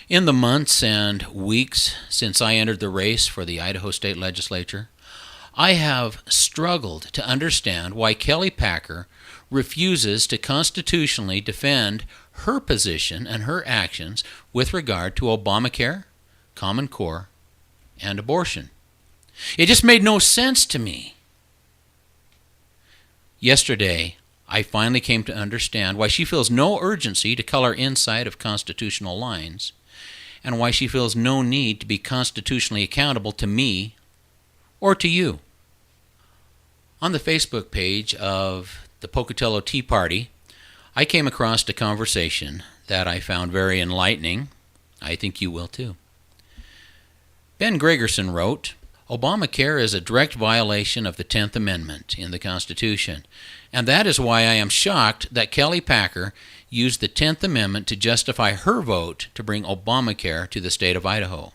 In the months and weeks since I entered the race for the Idaho State Legislature, I have struggled to understand why Kelly Packer refuses to constitutionally defend her position and her actions with regard to Obamacare, Common Core, and abortion. It just made no sense to me. Yesterday, I finally came to understand why she feels no urgency to color inside of constitutional lines, and why she feels no need to be constitutionally accountable to me or to you. On the Facebook page of the Pocatello Tea Party, I came across a conversation that I found very enlightening. I think you will too. Ben Gregerson wrote, Obamacare is a direct violation of the 10th Amendment in the Constitution, and that is why I am shocked that Kelly Packer used the 10th Amendment to justify her vote to bring Obamacare to the state of Idaho.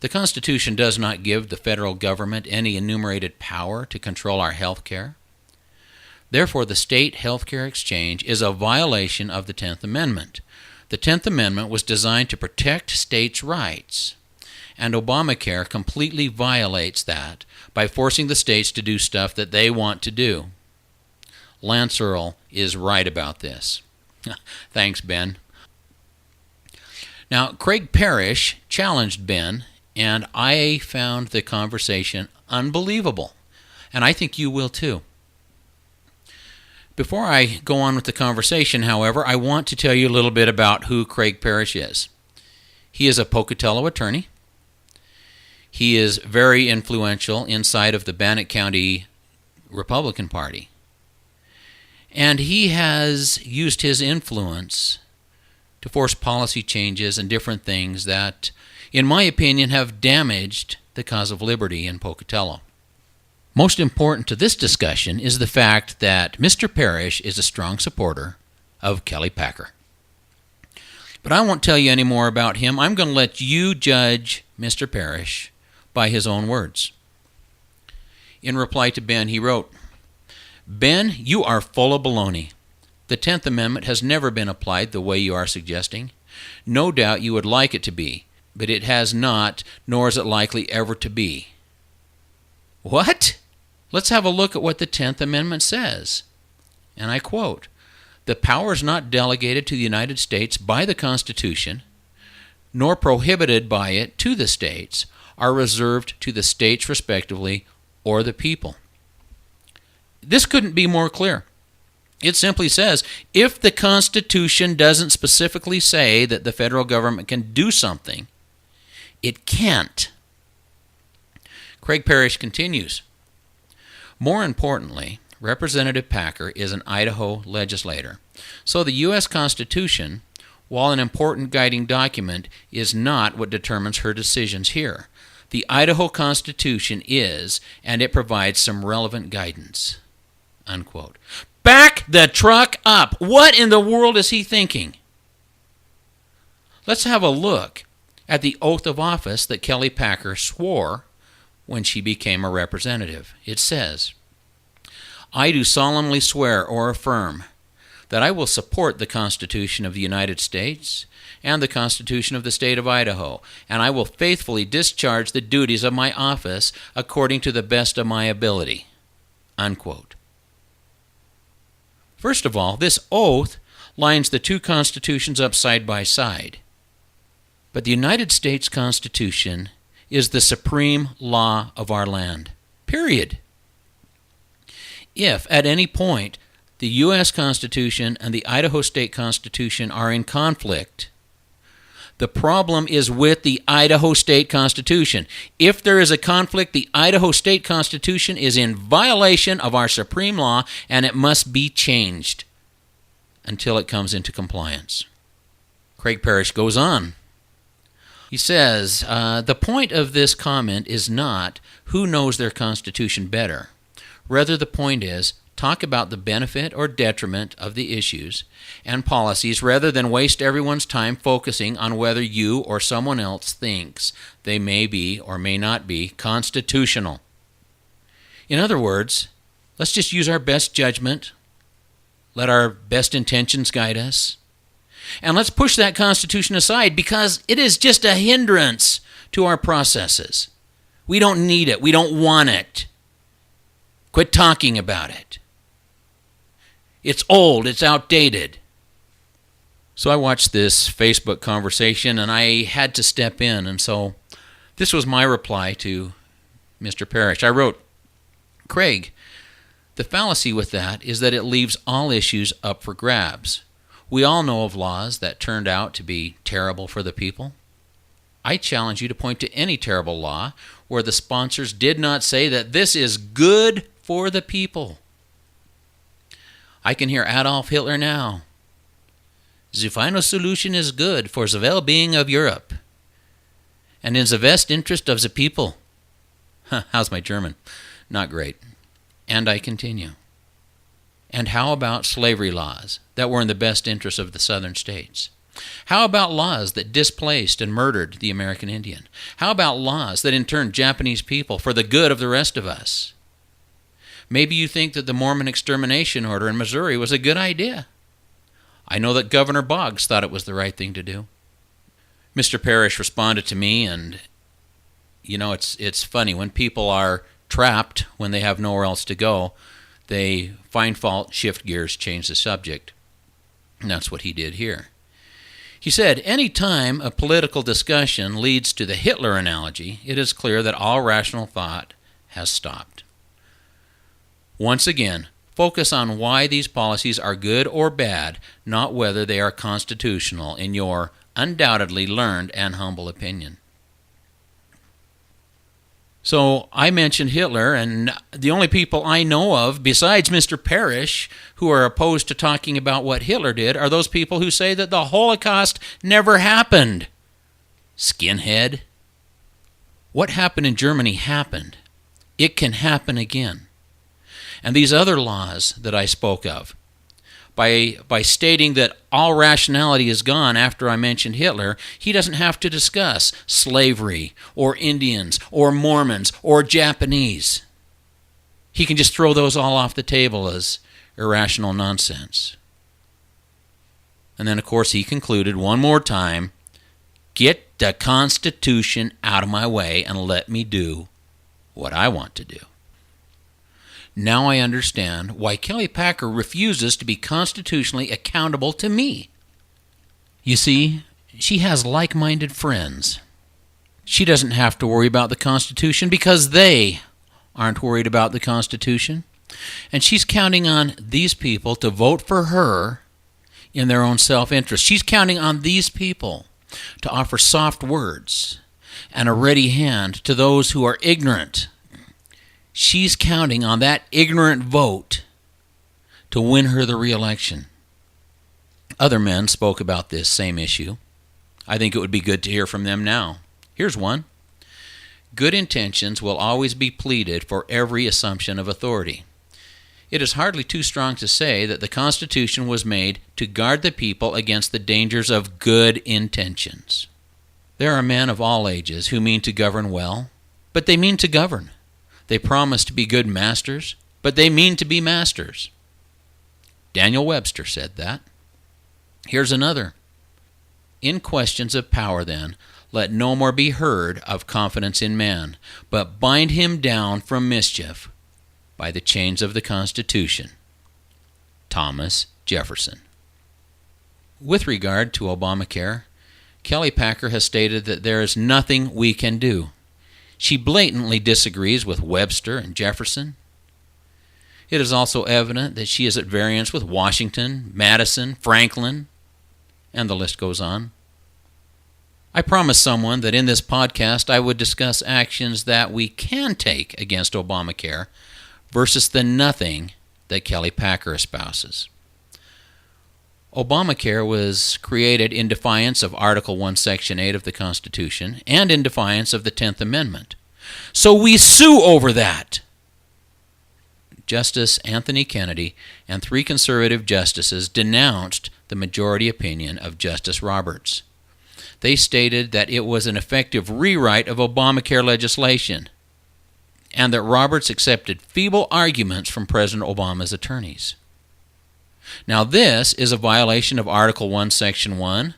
The Constitution does not give the federal government any enumerated power to control our health care. Therefore, the state health care exchange is a violation of the 10th Amendment. The 10th Amendment was designed to protect states' rights, and Obamacare completely violates that by forcing the states to do stuff that they want to do. Lance Earl is right about this. Thanks, Ben. Now, Craig Parrish challenged Ben, and I found the conversation unbelievable, and I think you will too. Before I go on with the conversation, however, I want to tell you a little bit about who Craig Parrish is. He is a Pocatello attorney. He is very influential inside of the Bannock County Republican Party. And he has used his influence to force policy changes and different things that, in my opinion, have damaged the cause of liberty in Pocatello. Most important to this discussion is the fact that Mr. Parrish is a strong supporter of Kelly Packer. But I won't tell you any more about him. I'm going to let you judge Mr. Parrish by his own words. In reply to Ben, he wrote, Ben, you are full of baloney. The 10th Amendment has never been applied the way you are suggesting. No doubt you would like it to be, but it has not, nor is it likely ever to be. What? Let's have a look at what the 10th Amendment says. And I quote, the powers not delegated to the United States by the Constitution, nor prohibited by it to the states, are reserved to the states respectively or the people. This couldn't be more clear. It simply says, if the Constitution doesn't specifically say that the federal government can do something, it can't. Craig Parrish continues, more importantly, Representative Packer is an Idaho legislator, so the U.S. Constitution, while an important guiding document, is not what determines her decisions here. The Idaho Constitution is, and it provides some relevant guidance. Unquote. Back the truck up! What in the world is he thinking? Let's have a look at the oath of office that Kelly Packer swore when she became a representative. It says, I do solemnly swear or affirm that I will support the Constitution of the United States and the Constitution of the State of Idaho, and I will faithfully discharge the duties of my office according to the best of my ability. Unquote. First of all, this oath lines the two constitutions up side by side. But the United States Constitution is the supreme law of our land. Period. If, at any point, the U.S. Constitution and the Idaho State Constitution are in conflict, the problem is with the Idaho State Constitution. If there is a conflict, the Idaho State Constitution is in violation of our supreme law, and it must be changed until it comes into compliance. Craig Parrish goes on. He says, the point of this comment is not who knows their Constitution better. Rather, the point is, talk about the benefit or detriment of the issues and policies rather than waste everyone's time focusing on whether you or someone else thinks they may be or may not be constitutional. In other words, let's just use our best judgment, let our best intentions guide us, And let's push that Constitution aside because it is just a hindrance to our processes. We don't need it. We don't want it. Quit talking about it. It's old. It's outdated. So I watched this Facebook conversation and I had to step in. And so this was my reply to Mr. Parrish. I wrote, Craig, the fallacy with that is that it leaves all issues up for grabs. We all know of laws that turned out to be terrible for the people. I challenge you to point to any terrible law where the sponsors did not say that this is good for the people. I can hear Adolf Hitler now. The final solution is good for the well-being of Europe and in the best interest of the people. How's my German? Not great. And I continue. And how about slavery laws that were in the best interest of the southern states? How about laws that displaced and murdered the American Indian? How about laws that interned Japanese people for the good of the rest of us? Maybe you think that the Mormon extermination order in Missouri was a good idea. I know that Governor Boggs thought it was the right thing to do. Mr. Parrish responded to me, and it's funny when people are trapped, when they have nowhere else to go, they find fault, shift gears, change the subject. And that's what he did here. He said, any time a political discussion leads to the Hitler analogy, it is clear that all rational thought has stopped. Once again, focus on why these policies are good or bad, not whether they are constitutional, in your undoubtedly learned and humble opinion. So I mentioned Hitler, and the only people I know of, besides Mr. Parrish, who are opposed to talking about what Hitler did, are those people who say that the Holocaust never happened. Skinhead. What happened in Germany happened. It can happen again. And these other laws that I spoke of, by stating that all rationality is gone after I mentioned Hitler, he doesn't have to discuss slavery or Indians or Mormons or Japanese. He can just throw those all off the table as irrational nonsense. And then, of course, he concluded one more time, get the Constitution out of my way and let me do what I want to do. Now I understand why Kelly Packer refuses to be constitutionally accountable to me. You see, she has like-minded friends. She doesn't have to worry about the Constitution because they aren't worried about the Constitution. And she's counting on these people to vote for her in their own self-interest. She's counting on these people to offer soft words and a ready hand to those who are ignorant. She's counting on that ignorant vote to win her the re-election. Other men spoke about this same issue. I think it would be good to hear from them now. Here's one. Good intentions will always be pleaded for every assumption of authority. It is hardly too strong to say that the Constitution was made to guard the people against the dangers of good intentions. There are men of all ages who mean to govern well, but they mean to govern. They promise to be good masters, but they mean to be masters. Daniel Webster said that. Here's another. In questions of power, then, let no more be heard of confidence in man, but bind him down from mischief by the chains of the Constitution. Thomas Jefferson. With regard to Obamacare, Kelly Packer has stated that there is nothing we can do. She blatantly disagrees with Webster and Jefferson. It is also evident that she is at variance with Washington, Madison, Franklin, and the list goes on. I promised someone that in this podcast I would discuss actions that we can take against Obamacare versus the nothing that Kelly Packer espouses. Obamacare was created in defiance of Article 1, Section 8 of the Constitution and in defiance of the 10th Amendment. So we sue over that. Justice Anthony Kennedy and 3 conservative justices denounced the majority opinion of Justice Roberts. They stated that it was an effective rewrite of Obamacare legislation and that Roberts accepted feeble arguments from President Obama's attorneys. Now this is a violation of Article 1, Section 1,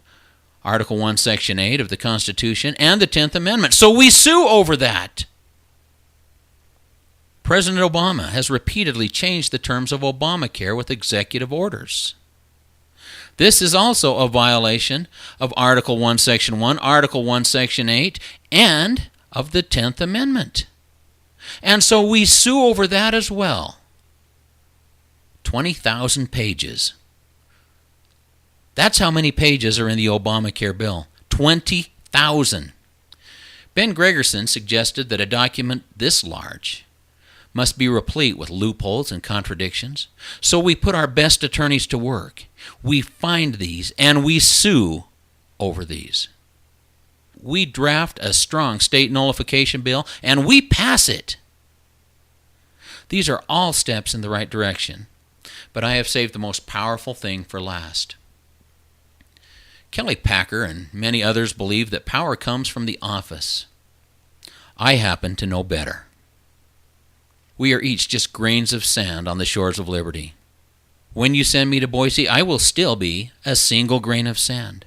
Article 1, Section 8 of the Constitution, and the 10th Amendment. So we sue over that. President Obama has repeatedly changed the terms of Obamacare with executive orders. This is also a violation of Article 1, Section 1, Article 1, Section 8, and of the 10th Amendment. And so we sue over that as well. 20,000 pages. That's how many pages are in the Obamacare bill. 20,000. Ben Gregerson suggested that a document this large must be replete with loopholes and contradictions. So we put our best attorneys to work. We find these and we sue over these. We draft a strong state nullification bill and we pass it. These are all steps in the right direction, but I have saved the most powerful thing for last. Kelly Packer and many others believe that power comes from the office. I happen to know better. We are each just grains of sand on the shores of liberty. When you send me to Boise, I will still be a single grain of sand.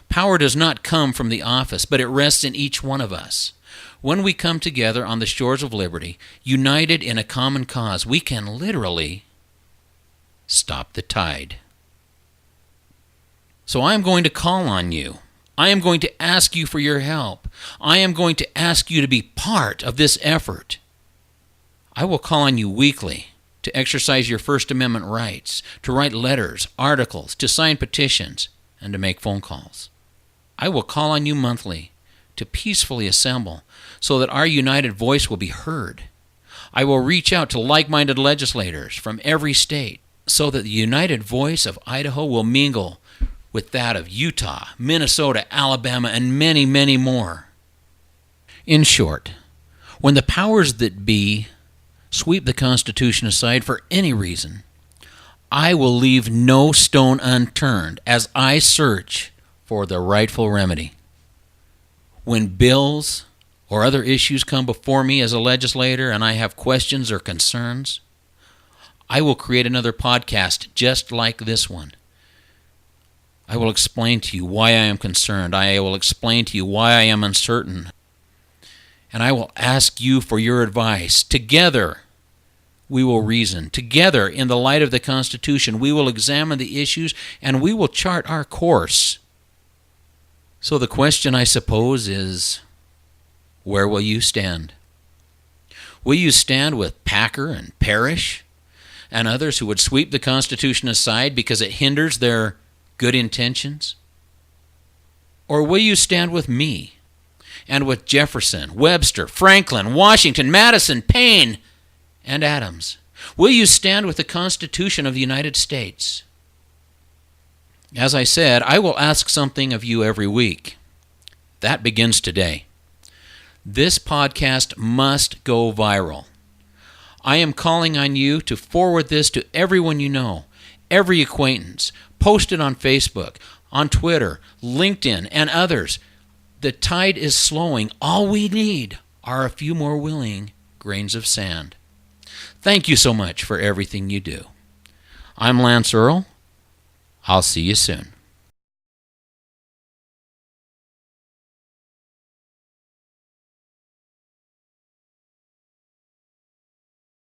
Power does not come from the office, but it rests in each one of us. When we come together on the shores of liberty, united in a common cause, we can literally stop the tide. So I am going to call on you. I am going to ask you for your help. I am going to ask you to be part of this effort. I will call on you weekly to exercise your First Amendment rights, to write letters, articles, to sign petitions, and to make phone calls. I will call on you monthly to peacefully assemble so that our united voice will be heard. I will reach out to like-minded legislators from every state so that the united voice of Idaho will mingle with that of Utah, Minnesota, Alabama, and many, many more. In short, when the powers that be sweep the Constitution aside for any reason, I will leave no stone unturned as I search for the rightful remedy. When bills or other issues come before me as a legislator and I have questions or concerns, I will create another podcast just like this one. I will explain to you why I am concerned. I will explain to you why I am uncertain. And I will ask you for your advice. Together, we will reason. Together, in the light of the Constitution, we will examine the issues and we will chart our course. So the question, I suppose, is, where will you stand? Will you stand with Packer and Parrish and others who would sweep the Constitution aside because it hinders their good intentions? Or will you stand with me and with Jefferson, Webster, Franklin, Washington, Madison, Paine, and Adams? Will you stand with the Constitution of the United States? As I said, I will ask something of you every week. That begins today. This podcast must go viral. I am calling on you to forward this to everyone you know, every acquaintance. Post it on Facebook, on Twitter, LinkedIn, and others. The tide is slowing. All we need are a few more willing grains of sand. Thank you so much for everything you do. I'm Lance Earl. I'll see you soon.